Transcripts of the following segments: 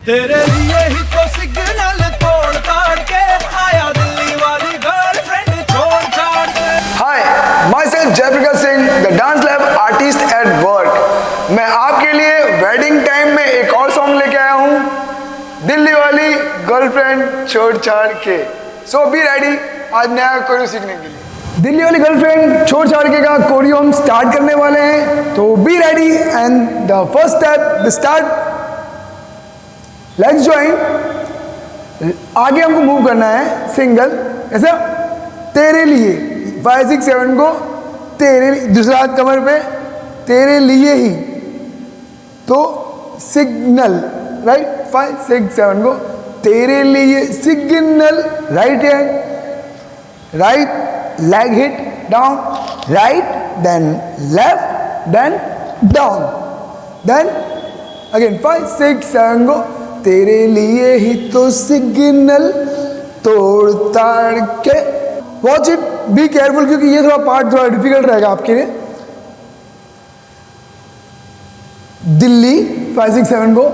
तेरे लिए ही तो सिग्नल तोड़ ताड़ के आया दिल्ली वाली गर्लफ्रेंड छोड़ छाड़ के। Hi, myself Jayprakash Singh, the dance lab artist at work. मैं आपके लिए वेडिंग टाइम में एक और सॉन्ग लेके आया हूँ, दिल्ली वाली गर्लफ्रेंड छोड़ छाड़ के। सो बी रेडी आज नया कोरियो सीखने के लिए। दिल्ली वाली गर्लफ्रेंड छोड़ छाड़ के का कोरियो हम स्टार्ट करने वाले हैं, तो be ready and the first step the start. Let's join. आगे हमको मूव करना है सिंगल, ऐसा तेरे लिए 5 6 7 को तेरे लिए, दूसरा हाथ कमर पे, तेरे लिए ही, तो सिग्नल राइट 5 6 7 को तेरे लिए signal, right hand, right leg hit down, right then left then down, then again 5 6 7 को तेरे लिए ही तो सिग्नल तोड़ ताड़ के। वॉच इट, बी केयरफुल, क्योंकि ये थोड़ा पार्ट थोड़ा डिफिकल्ट रहेगा आपके लिए। दिल्ली 5 6 7 को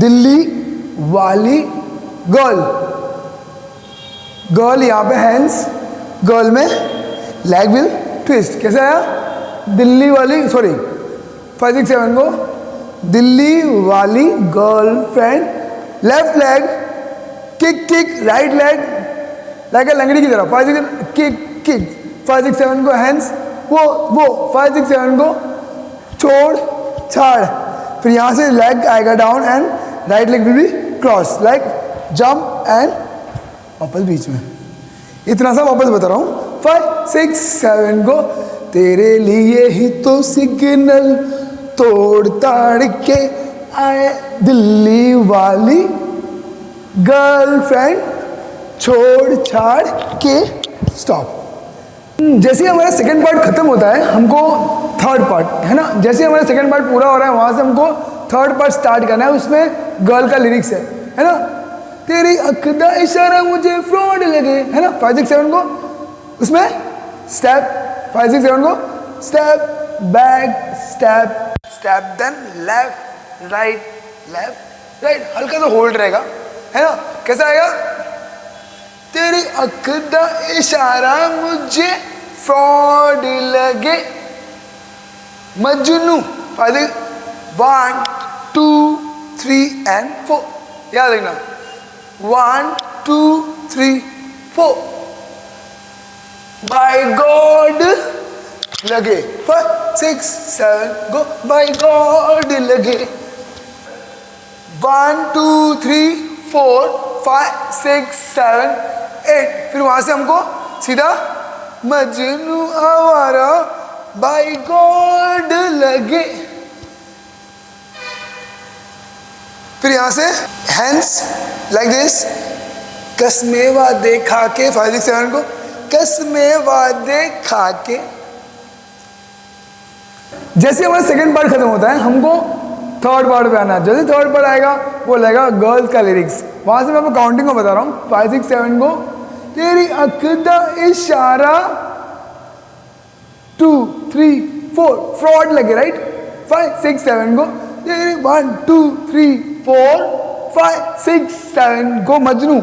दिल्ली वाली गर्ल, गर्ल यहाँ पे हैंड्स, गर्ल में लेग विल ट्विस्ट। कैसे आया? दिल्ली वाली, सॉरी 5 6 7 को दिल्ली वाली girlfriend, left leg kick kick, right leg like लंगड़ी की तरह 5 6 किक किक, 5 6 7 को हैंड्स, वो 5 6 7 को छोड़ छाड़, फिर यहाँ से लेग आएगा down and right leg will be cross like jump and वापस बीच में। इतना सा वापस बता रहा हूँ। 5 6 7 को तेरे लिए ही तो सिग्नल तोड़ ताड़ के आए दिल्ली वाली गर्लफ्रेंड छोड़ छाड़ के। स्टॉप। जैसे हमारा सेकंड पार्ट खत्म होता है, हमको थर्ड पार्ट है ना, जैसे हमारा सेकंड पार्ट पूरा हो रहा है वहां से हमको थर्ड पार्ट स्टार्ट करना है। उसमें गर्ल का लिरिक्स है ना, तेरी अख दा इशारा मुझे फ्रॉड लगे, है ना 5 6 7 को उसमें स्टेप, 5 6 7 को step back step step, then left right, हल्का सा होल्ड रहेगा, है ना। कैसा आएगा? तेरी अख दा इशारा मुझे फ्रॉड लगे मजनू, 1 2 3 एंड 4, याद रखना 1 2 3 4, बाय गॉड लगे 5 6 7 गो, बाय गॉड लगे 1 2 3 4 5 6 7 8, फिर वहां से हमको सीधा मजनू आवारा बाय गॉड लगे, फिर यहां से हैंड्स लाइक दिस, कसमे वादे खा के 5 6 7 को कसमे वादे खा के। जैसे हमारा सेकंड पार्ट खत्म होता है, हमको थर्ड पार्ट पे आना है। जैसे थर्ड पार्ट आएगा वो लगेगा गर्ल्स का लिरिक्स। वहां से मैं आपको काउंटिंग को बता रहा हूँ। 5 6 7 को तेरी अख दा इशारा 2 3 4 फ्रॉड लगे, राइट 5 6 7 को तेरी 1 2 3 4 5 6 7 को मजनू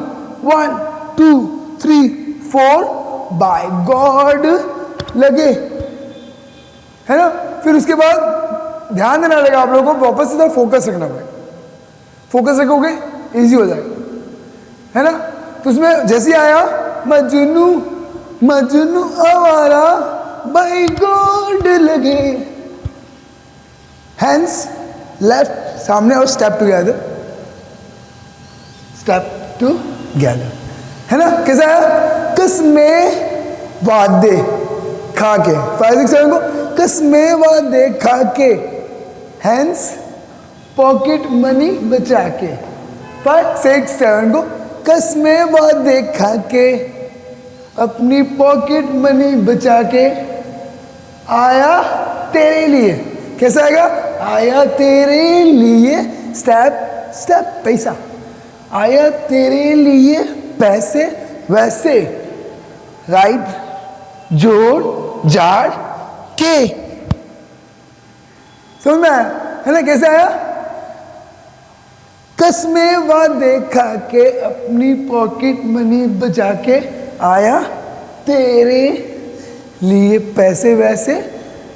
1 2 3 4 बाय गॉड लगे, है ना। फिर उसके बाद ध्यान देना रहेगा आप लोगों को, वापस से फोकस रखना पड़ेगा। फोकस रखोगे इजी हो जाएगा, है ना। तो उसमें जैसे आया मजनू मजनू आवारा बाय गॉड लगे, हैंड्स लेफ्ट सामने और स्टेप टुगेदर, है ना। कैसा आया? कसमे वादे खा के 5 6 7 को कसमे वादे खा के, हैंड्स पॉकेट मनी बचा के 5 6 7 को कसमे वादे खा के अपनी पॉकेट मनी बचा के आया तेरे लिए। कैसा आएगा? आया तेरे लिए स्टेप स्टेप पैसा, आया तेरे लिए पैसे वैसे, राइट जोड़ जाड़ के। समझ में आया, है ना। कैसे आया? कसमें वादे खा के अपनी पॉकेट मनी बचा के आया तेरे लिए पैसे वैसे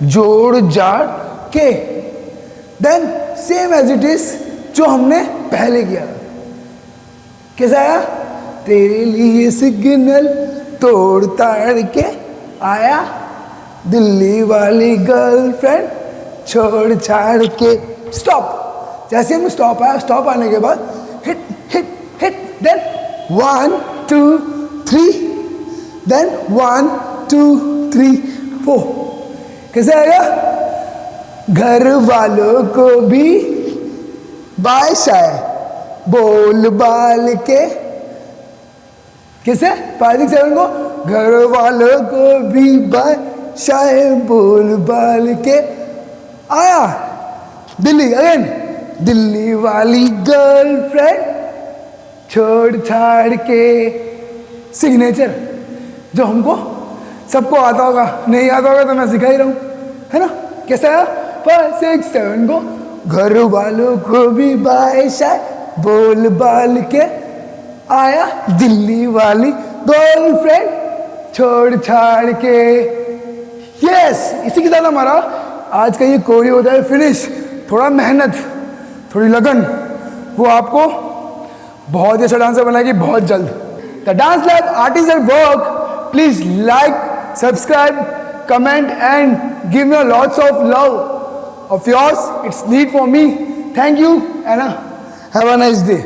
जोड़ जाड़ के, then same as it is जो हमने पहले किया। कैसा आया? तेरे लिए सिग्नल तोड़ ताड़ के आया दिल्ली वाली गर्लफ्रेंड छोड़ छाड़ के। स्टॉप। जैसे हम स्टॉप आया, स्टॉप आने के बाद hit hit hit, then 1 2 3, then 1 2 3 4। कैसे आएगा? घर वालों को भी बाय शाय बोल बाल के। कैसे? 5 6 7 को घर वालों को भी बाय शाय बोल बाल के आया दिल्ली। अगेन दिल्ली वाली गर्लफ्रेंड छोड़ छाड़ के। सिग्नेचर जो हमको सबको आता होगा, नहीं आता होगा तो मैं सिखा ही रहा हूँ, है ना? कैसा है? 5 6 7 को घर वालों को भी बाय शाय बोल बाल के आया दिल्ली वाली गर्लफ्रेंड छोड़ छाड़ के। यस, इसी के साथ हमारा आज का ये कोरी होता है फिनिश। थोड़ा मेहनत, थोड़ी लगन, वो आपको बहुत ही अच्छा डांसर बनाएगी बहुत जल्द। The dance lab artist at work, please like, subscribe, comment and give me lots of love of yours. It's need for me. Thank you and have a nice day.